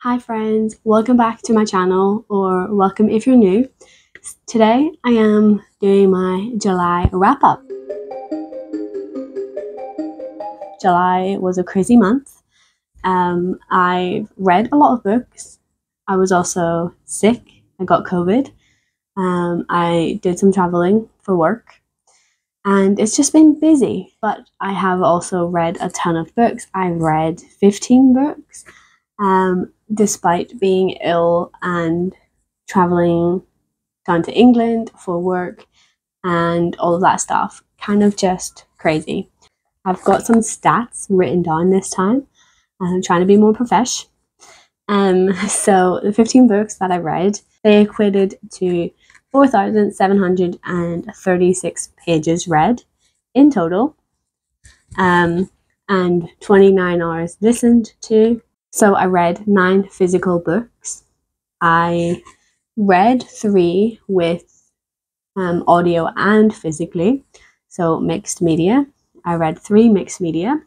Hi friends, welcome back to my channel, or welcome if you're new. Today I am doing my July wrap up. July was a crazy month. I read a lot of books. I was also sick. I got COVID. I did some traveling for work. And it's just been busy, but I have also read a ton of books. I've read 15 books. Despite being ill and traveling down to England for work and all of that stuff. Kind of just crazy. I've got some stats written down this time. I'm trying to be more profesh. So the 15 books that I read, they equated to 4,736 pages read in total, and 29 hours listened to. So I read 9 physical books. I read 3 with audio and physically, so mixed media. I read 3 mixed media.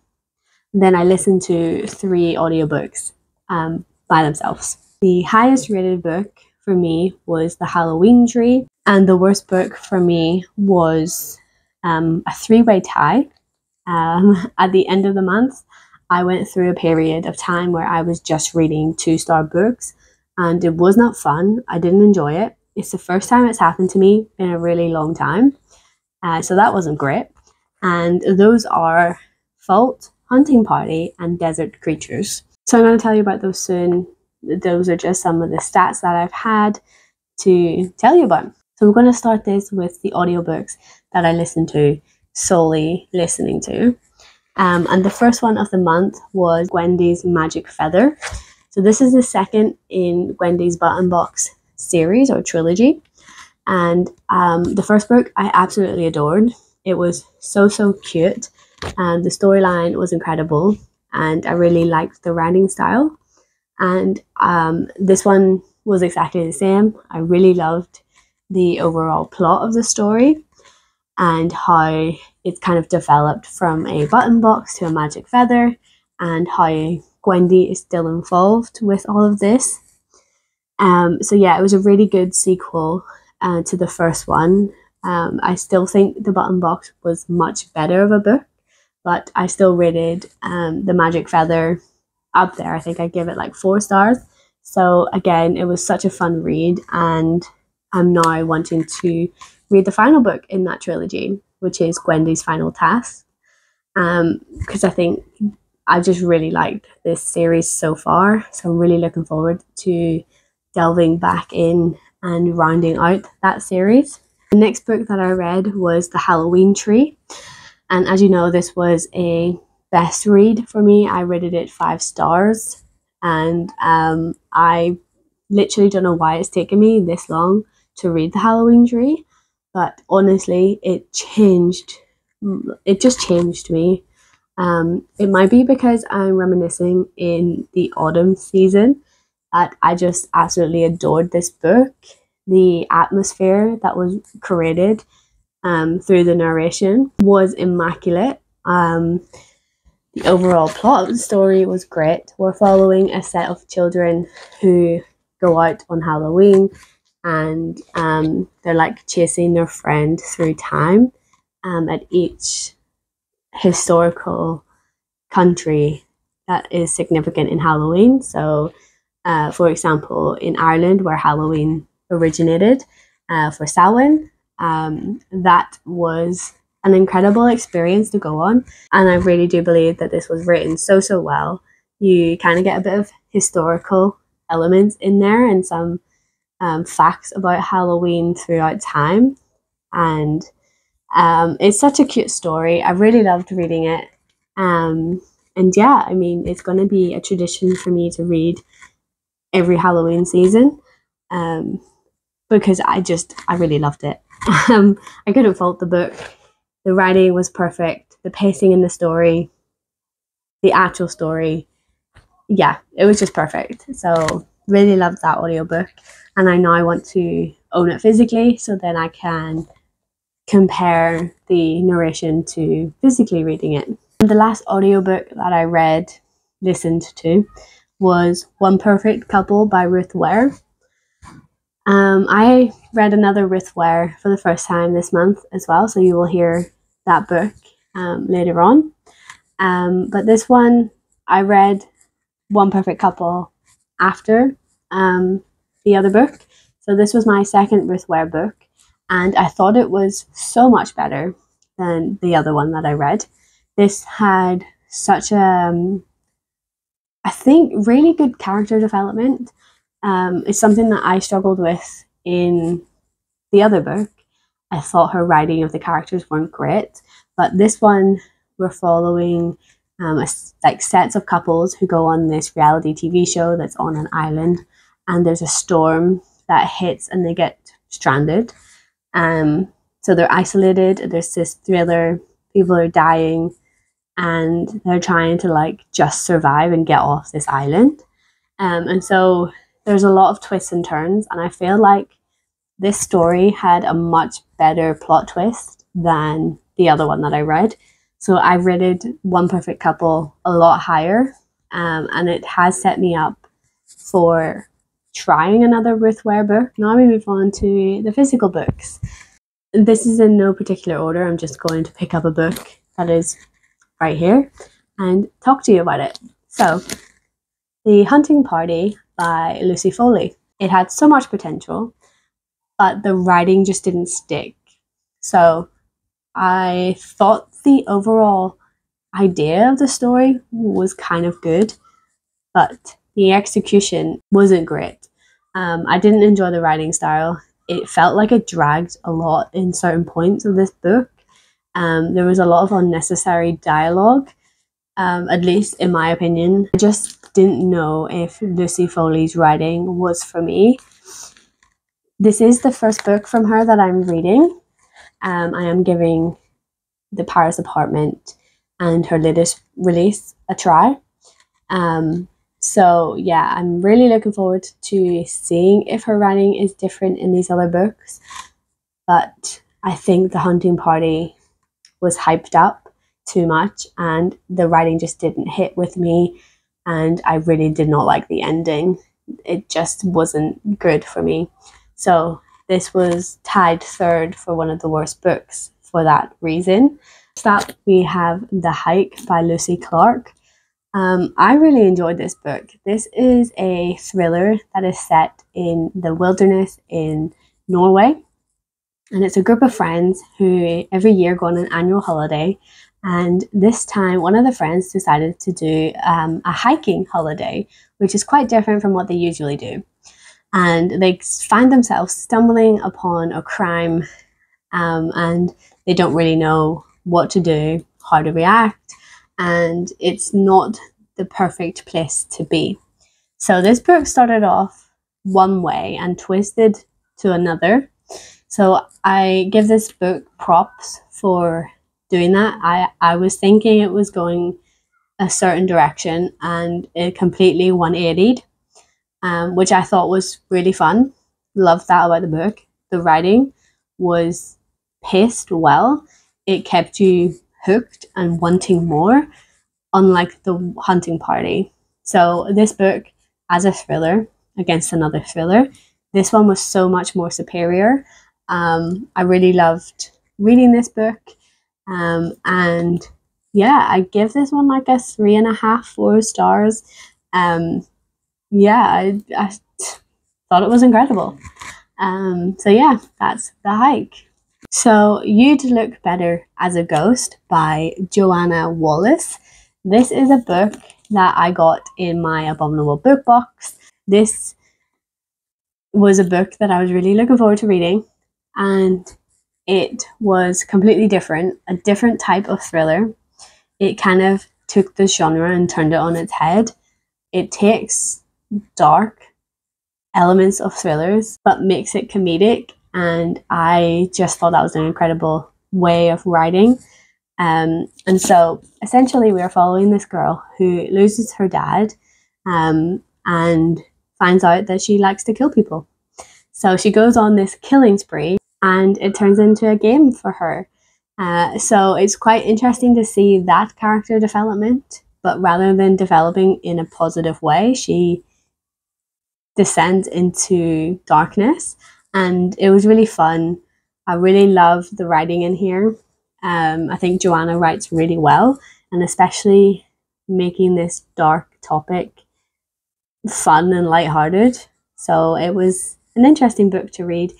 Then I listened to 3 audiobooks by themselves. The highest rated book for me was The Halloween Tree, and the worst book for me was a 3-way tie. At the end of the month, I went through a period of time where I was just reading 2-star books, and it was not fun. I didn't enjoy it. It's the first time it's happened to me in a really long time, so that wasn't great. And those are Fault, Hunting Party, and Desert Creatures. So I'm going to tell you about those soon. Those are just some of the stats that I've had to tell you about. So we're going to start this with the audiobooks that I listened to, solely listening to. And the first one of the month was Gwendy's Magic Feather. So this is the second in Gwendy's Button Box series or trilogy. And the first book I absolutely adored. It was so cute. And the storyline was incredible. And I really liked the writing style. And this one was exactly the same. I really loved the overall plot of the story and how it's kind of developed from a button box to a magic feather, and how Gwendy is still involved with all of this. So yeah, it was a really good sequel to the first one. I still think the button box was much better of a book, but I still rated the magic feather up there. I think I give it like 4 stars. So again, it was such a fun read, and I'm now wanting to read the final book in that trilogy, which is Gwendy's Final Task, because I think I just really liked this series so far. So I'm really looking forward to delving back in and rounding out that series. The next book that I read was The Halloween Tree, and as you know, this was a best read for me. I rated it 5 stars, and I literally don't know why it's taken me this long to read The Halloween Tree, but honestly, it just changed me. It might be because I'm reminiscing in the autumn season that I just absolutely adored this book. The atmosphere that was created through the narration was immaculate. The overall plot of the story was great. We're following a set of children who go out on Halloween, and they're like chasing their friend through time at each historical country that is significant in Halloween. So for example, in Ireland, where Halloween originated, for Samhain, that was an incredible experience to go on, and I really do believe that this was written so well. You kind of get a bit of historical elements in there and some facts about Halloween throughout time, and it's such a cute story. I really loved reading it, and yeah, I mean, it's going to be a tradition for me to read every Halloween season, because I really loved it. I couldn't fault the book. The writing was perfect, the pacing in the story, the actual story, yeah, it was just perfect. So really loved that audiobook, and I now want to own it physically so then I can compare the narration to physically reading it. And the last audiobook that I listened to, was One Perfect Couple by Ruth Ware. I read another Ruth Ware for the first time this month as well, so you will hear that book later on. But this one, I read One Perfect Couple after the other book. So this was my second Ruth Ware book, and I thought it was so much better than the other one that I read. This had such a, I think, really good character development. It's something that I struggled with in the other book. I thought her writing of the characters weren't great, but this one we're following like sets of couples who go on this reality TV show that's on an island, and there's a storm that hits and they get stranded. So they're isolated. There's this thriller. People are dying, and they're trying to like just survive and get off this island. And so there's a lot of twists and turns, and I feel like this story had a much better plot twist than the other one that I read. So I rated One Perfect Couple a lot higher, and it has set me up for trying another Ruth Ware book. Now we move on to the physical books. This is in no particular order. I'm just going to pick up a book that is right here and talk to you about it. So, The Hunting Party by Lucy Foley. It had so much potential, but the writing just didn't stick. So I thought the overall idea of the story was kind of good, but the execution wasn't great. I didn't enjoy the writing style. It felt like it dragged a lot in certain points of this book. There was a lot of unnecessary dialogue, at least in my opinion. I just didn't know if Lucy Foley's writing was for me. This is the first book from her that I'm reading. I am giving The Paris Apartment and her latest release a try. So yeah, I'm really looking forward to seeing if her writing is different in these other books. But I think The Hunting Party was hyped up too much, and the writing just didn't hit with me, and I really did not like the ending. It just wasn't good for me. So this was tied third for one of the worst books for that reason. Next up, we have The Hike by Lucy Clark. I really enjoyed this book. This is a thriller that is set in the wilderness in Norway. And it's a group of friends who every year go on an annual holiday. And this time, one of the friends decided to do a hiking holiday, which is quite different from what they usually do. And they find themselves stumbling upon a crime, and they don't really know what to do, how to react, and it's not the perfect place to be. So this book started off one way and twisted to another. So I give this book props for doing that. I was thinking it was going a certain direction, and it completely 180'd, which I thought was really fun. Loved that about the book. The writing was paced well. It kept you hooked and wanting more, unlike The Hunting Party. So this book, as a thriller against another thriller, this one was so much more superior. I really loved reading this book, and yeah, I give this one like a 3.5, 4 stars. Yeah, I thought it was incredible. So yeah, that's The Hike. So You'd Look Better as a Ghost by Joanna Wallace. This is a book that I got in my Abominable Book box. This was a book that I was really looking forward to reading, and it was completely different, a different type of thriller. It kind of took the genre and turned it on its head. It takes dark elements of thrillers but makes it comedic, and I just thought that was an incredible way of writing. And so essentially we are following this girl who loses her dad, and finds out that she likes to kill people. So she goes on this killing spree, and it turns into a game for her. So it's quite interesting to see that character development but rather than developing in a positive way, she descends into darkness, and it was really fun. I really love the writing in here. I think Joanna writes really well, and especially making this dark topic fun and lighthearted. So it was an interesting book to read,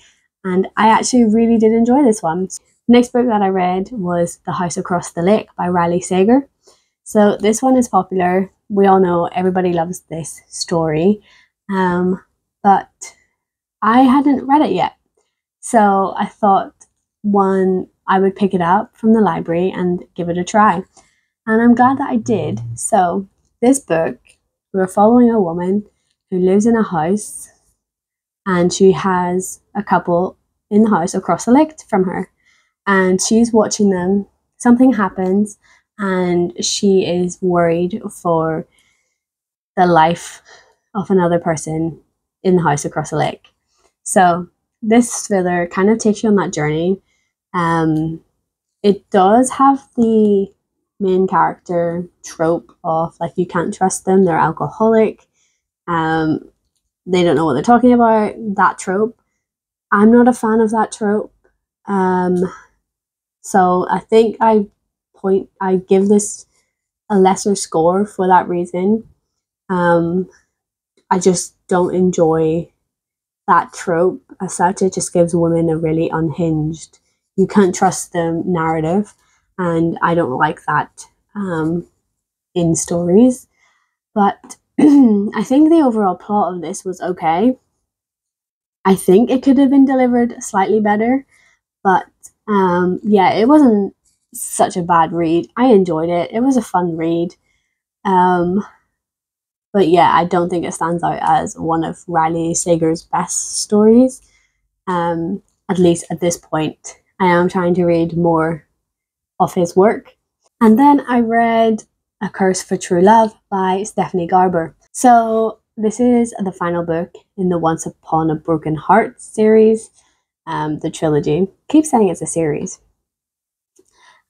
and I actually really did enjoy this one. The next book that I read was The House Across the Lake by Riley Sager. So this one is popular. We all know, everybody loves this story, but I hadn't read it yet. So I thought I would pick it up from the library and give it a try. And I'm glad that I did. So this book, we're following a woman who lives in a house, and she has a couple in the house across the lake from her. And she's watching them. Something happens, and she is worried for the life of another person in the house across the lake. So this thriller kind of takes you on that journey. It does have the main character trope of, like, you can't trust them, they're alcoholic, they don't know what they're talking about, that trope. I'm not a fan of that trope. So I think I give this a lesser score for that reason. I just don't enjoy that trope as such. It just gives women a really unhinged, you can't trust them narrative, and I don't like that in stories. But I think the overall plot of this was okay. I think it could have been delivered slightly better, but yeah, it wasn't such a bad read. I enjoyed it. It was a fun read. But yeah, I don't think it stands out as one of Riley Sager's best stories. At least at this point. I am trying to read more of his work. And then I read A Curse for True Love by Stephanie Garber. So this is the final book in the Once Upon a Broken Heart series, the trilogy. Keep saying it's a series.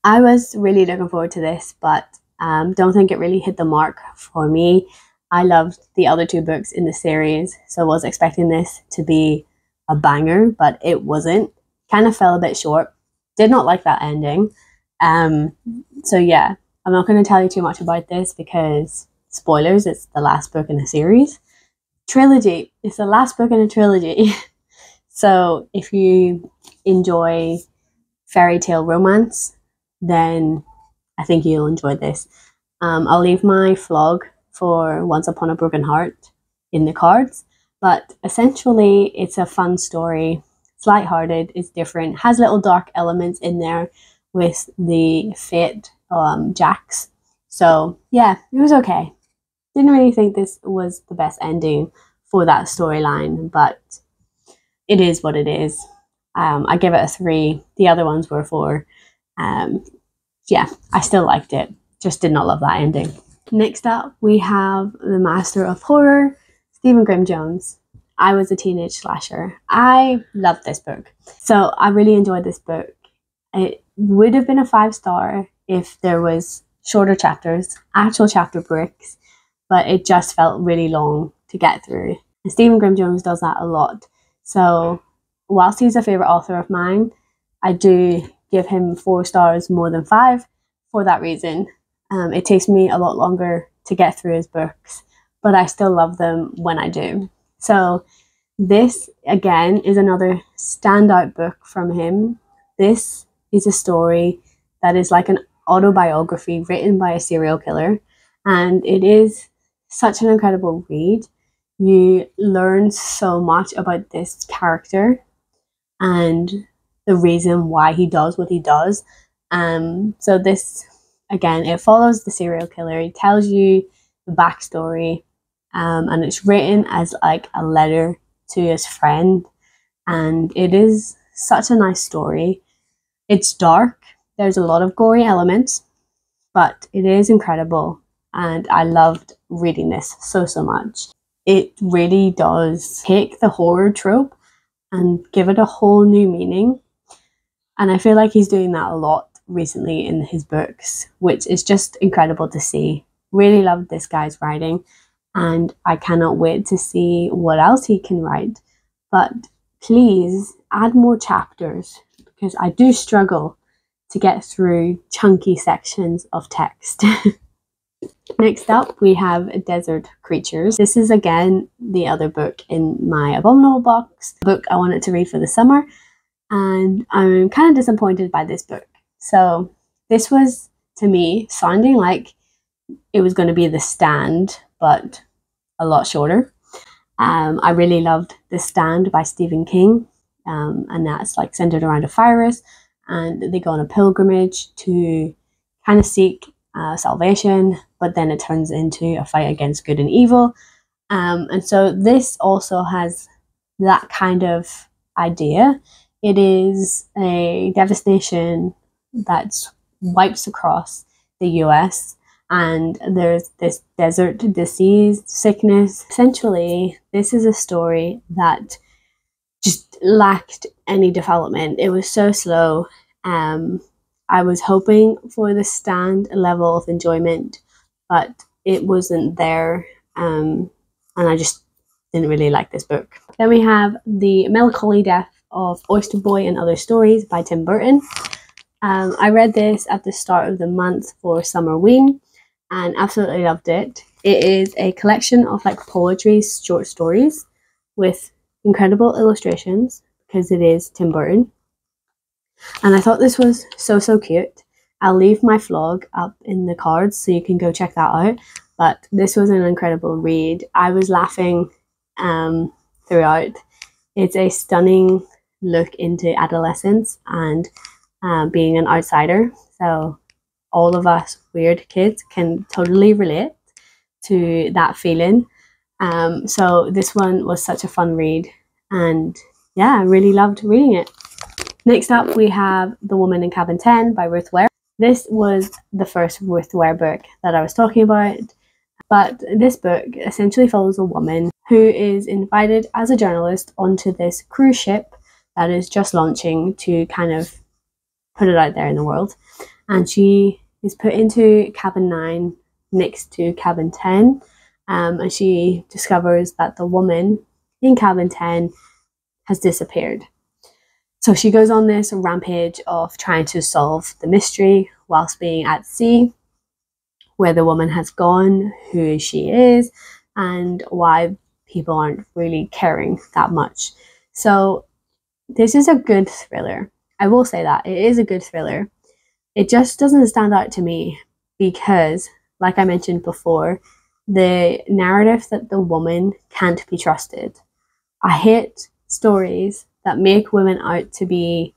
I was really looking forward to this, but don't think it really hit the mark for me. I loved the other two books in the series, so I was expecting this to be a banger, but it wasn't. Kind of fell a bit short. Did not like that ending. So yeah, I'm not going to tell you too much about this because, spoilers, it's the last book in a series. Trilogy. It's the last book in a trilogy. So if you enjoy fairy tale romance, then I think you'll enjoy this. I'll leave my vlog for Once Upon a Broken Heart in the cards, but essentially it's a fun story. It's lighthearted, it's different, has little dark elements in there with the fate Jacks. So yeah, it was okay. Didn't really think this was the best ending for that storyline, but it is what it is. I give it a 3. The other ones were 4. Yeah, I still liked it. Just did not love that ending. Next up, we have The Master of Horror, Stephen Graham Jones. I Was a Teenage Slasher. I loved this book. So I really enjoyed this book. It would have been a 5-star if there was shorter chapters, actual chapter breaks, but it just felt really long to get through. And Stephen Graham Jones does that a lot. So whilst he's a favourite author of mine, I do give him 4 stars more than 5 for that reason. It takes me a lot longer to get through his books, but I still love them when I do. So this, again, is another standout book from him. This is a story that is like an autobiography written by a serial killer, and it is such an incredible read. You learn so much about this character and the reason why he does what he does. So this, again, it follows the serial killer. It tells you the backstory, and it's written as like a letter to his friend, and it is such a nice story. It's dark. There's a lot of gory elements, but it is incredible, and I loved reading this so much. It really does take the horror trope and give it a whole new meaning, and I feel like he's doing that a lot recently in his books, which is just incredible to see really loved this guy's writing, and I cannot wait to see what else he can write. But please add more chapters, because I do struggle to get through chunky sections of text. Next up, we have Desert Creatures. This is again the other book in my Abominable box, a book I wanted to read for the summer, and I'm kind of disappointed by this book. So this was, to me, sounding like it was going to be The Stand, but a lot shorter. I really loved The Stand by Stephen King, and that's like centered around a virus, and they go on a pilgrimage to kind of seek salvation, but then it turns into a fight against good and evil. And so this also has that kind of idea. It is a devastation that wipes across the US, and there's this desert disease, sickness. Essentially, this is a story that just lacked any development. It was so slow. I was hoping for The Stand level of enjoyment, but it wasn't there, and I just didn't really like this book. Then we have The Melancholy Death of Oyster Boy and Other Stories by Tim Burton. I read this at the start of the month for Summerween and absolutely loved it. It is a collection of like poetry, short stories with incredible illustrations, because it is Tim Burton. And I thought this was so cute. I'll leave my vlog up in the cards so you can go check that out. But this was an incredible read. I was laughing throughout. It's a stunning look into adolescence and being an outsider. So all of us weird kids can totally relate to that feeling. So this one was such a fun read, and yeah, I really loved reading it. Next up, we have The Woman in Cabin 10 by Ruth Ware. This was the first Ruth Ware book that I was talking about, but this book essentially follows a woman who is invited as a journalist onto this cruise ship that is just launching to kind of put it out there in the world. And she is put into cabin 9 next to cabin 10, and she discovers that the woman in cabin 10 has disappeared. So she goes on this rampage of trying to solve the mystery whilst being at sea, where the woman has gone, who she is, and why people aren't really caring that much. So this is a good thriller. I will say that it is a good thriller. It just doesn't stand out to me because, like I mentioned before, the narrative that the woman can't be trusted. I hate stories that make women out to be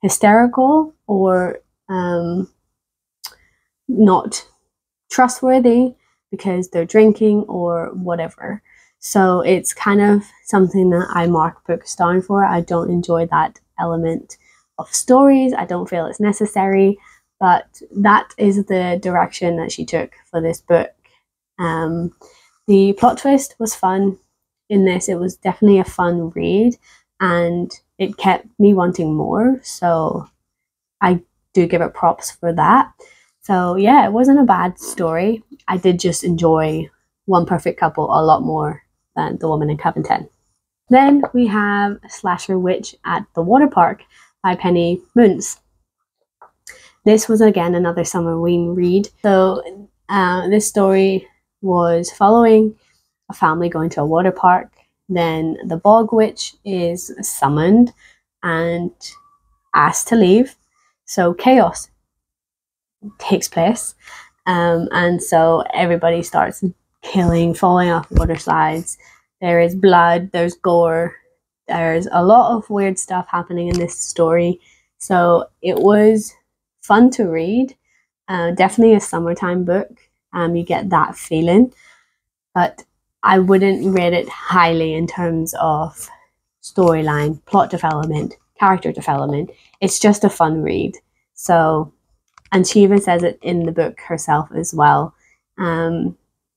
hysterical or not trustworthy because they're drinking or whatever. So it's kind of something that I mark books down for. I don't enjoy that element of stories. I don't feel it's necessary, but that is the direction that she took for this book. The plot twist was fun in this. It was definitely a fun read, and it kept me wanting more, so I do give it props for that. So yeah, it wasn't a bad story. I did just enjoy One Perfect Couple a lot more than The Woman in Cabin 10. Then we have Slasher Witch at the Water Park by Penny Moons. This was again another Summerween read. So this story was following a family going to a water park. Then the Bog Witch is summoned and asked to leave. So chaos takes place. And so everybody starts killing, falling off water slides. There is blood, there's gore. There's a lot of weird stuff happening in this story. So it was fun to read. Definitely a summertime book. You get that feeling. But I wouldn't rate it highly in terms of storyline, plot development, character development. It's just a fun read. So, and she even says it in the book herself as well.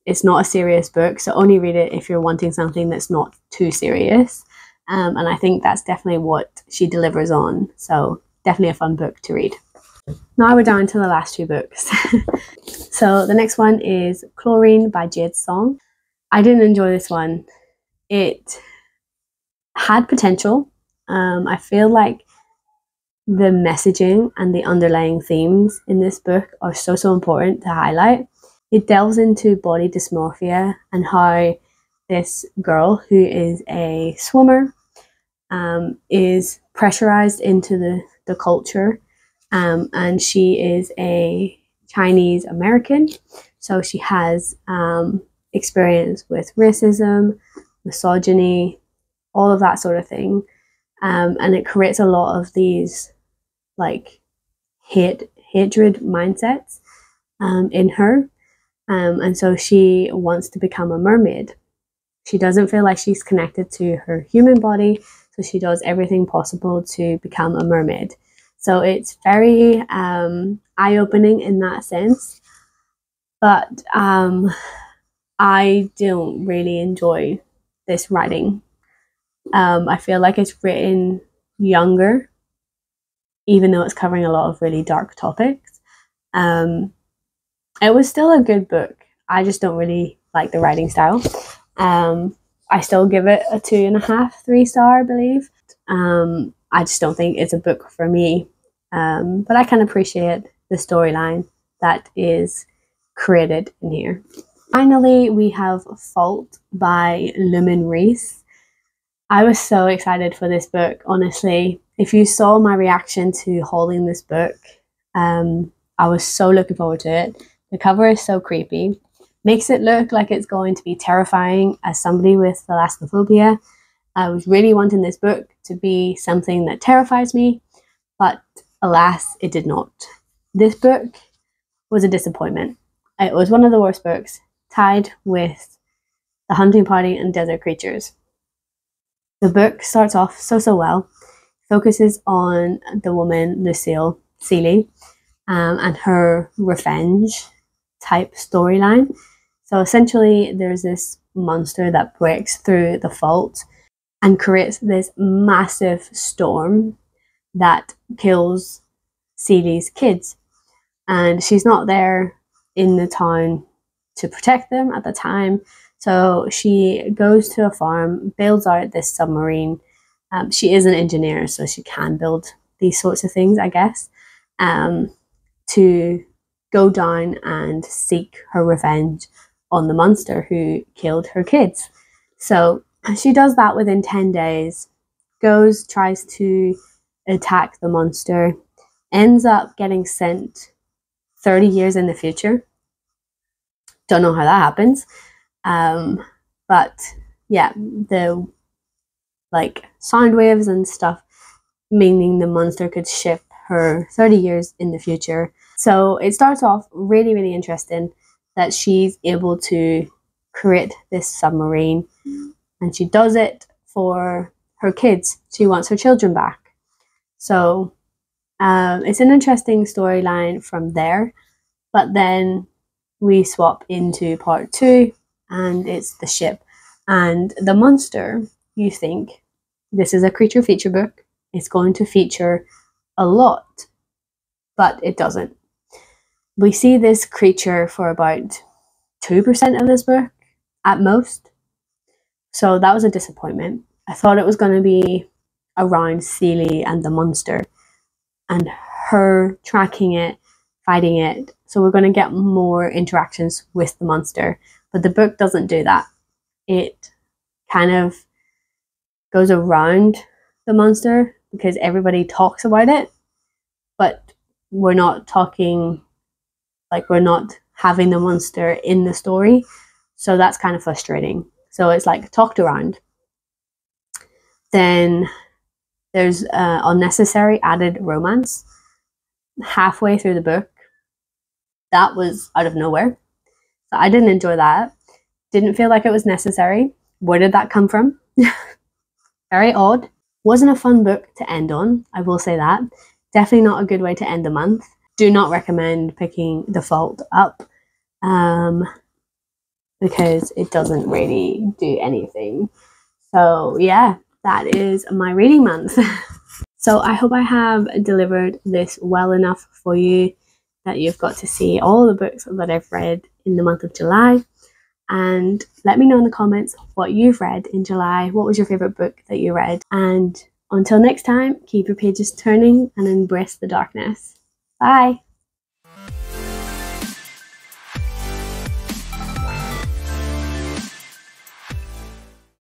It's not a serious book, so only read it if you're wanting something that's not too serious. And I think that's definitely what she delivers on. So definitely a fun book to read. Now we're down to the last two books. So the next one is Chlorine by Jade Song. I didn't enjoy this one. It had potential. I feel like the messaging and the underlying themes in this book are so important to highlight. It delves into body dysmorphia and how this girl, who is a swimmer, is pressurized into the culture, and she is a Chinese American, so she has experience with racism, misogyny, all of that sort of thing, and it creates a lot of these like hatred mindsets in her, and so she wants to become a mermaid. She doesn't feel like she's connected to her human body, so she does everything possible to become a mermaid. So it's very eye-opening in that sense, but I don't really enjoy this writing. I feel like it's written younger, even though it's covering a lot of really dark topics. It was still a good book. I just don't really like the writing style. I still give it a 2.5, 3-star, I believe. I just don't think it's a book for me. But I can appreciate the storyline that is created in here. Finally, we have Fault by Lumen Reese. I was so excited for this book, honestly. If you saw my reaction to hauling this book, I was so looking forward to it. The cover is so creepy. Makes it look like it's going to be terrifying. As somebody with thalassophobia, I was really wanting this book to be something that terrifies me, but alas, it did not. This book was a disappointment. It was one of the worst books, tied with The Hunting Party and Desert Creatures. The book starts off so well, focuses on the woman Lucille Seeley and her revenge type storyline. So essentially, there's this monster that breaks through the fault and creates this massive storm that kills Seeley's kids. And she's not there in the town to protect them at the time. So she goes to a farm, builds out this submarine. She is an engineer, so she can build these sorts of things, I guess, to go down and seek her revenge on the monster who killed her kids. So she does that within 10 days, tries to attack the monster, ends up getting sent 30 years in the future. Don't know how that happens. But yeah, the like sound waves and stuff, meaning the monster could ship her 30 years in the future. So it starts off really interesting that she's able to create this submarine, and she does it for her kids. She wants her children back. So it's an interesting storyline from there, but then we swap into part 2, and it's the ship and the monster. You think this is a creature feature book, it's going to feature a lot, but it doesn't. We see this creature for about 2% of this book at most, so that was a disappointment. I thought it was going to be around Seeley and the monster and her tracking it, fighting it, so we're going to get more interactions with the monster, but the book doesn't do that. It kind of goes around the monster because everybody talks about it, but we're not talking, like we're not having the monster in the story, so that's kind of frustrating. So it's like talked around. Then there's unnecessary added romance halfway through the book. That was out of nowhere, so I didn't enjoy that. Didn't feel like it was necessary. Where did that come from? Very odd. Wasn't a fun book to end on, I will say that. Definitely not a good way to end the month. Do not recommend picking The Fault up because it doesn't really do anything. So yeah, that is my reading month. So I hope I have delivered this well enough for you that you've got to see all the books that I've read in the month of July. And let me know in the comments what you've read in July. What was your favourite book that you read? And until next time, keep your pages turning and embrace the darkness. Bye!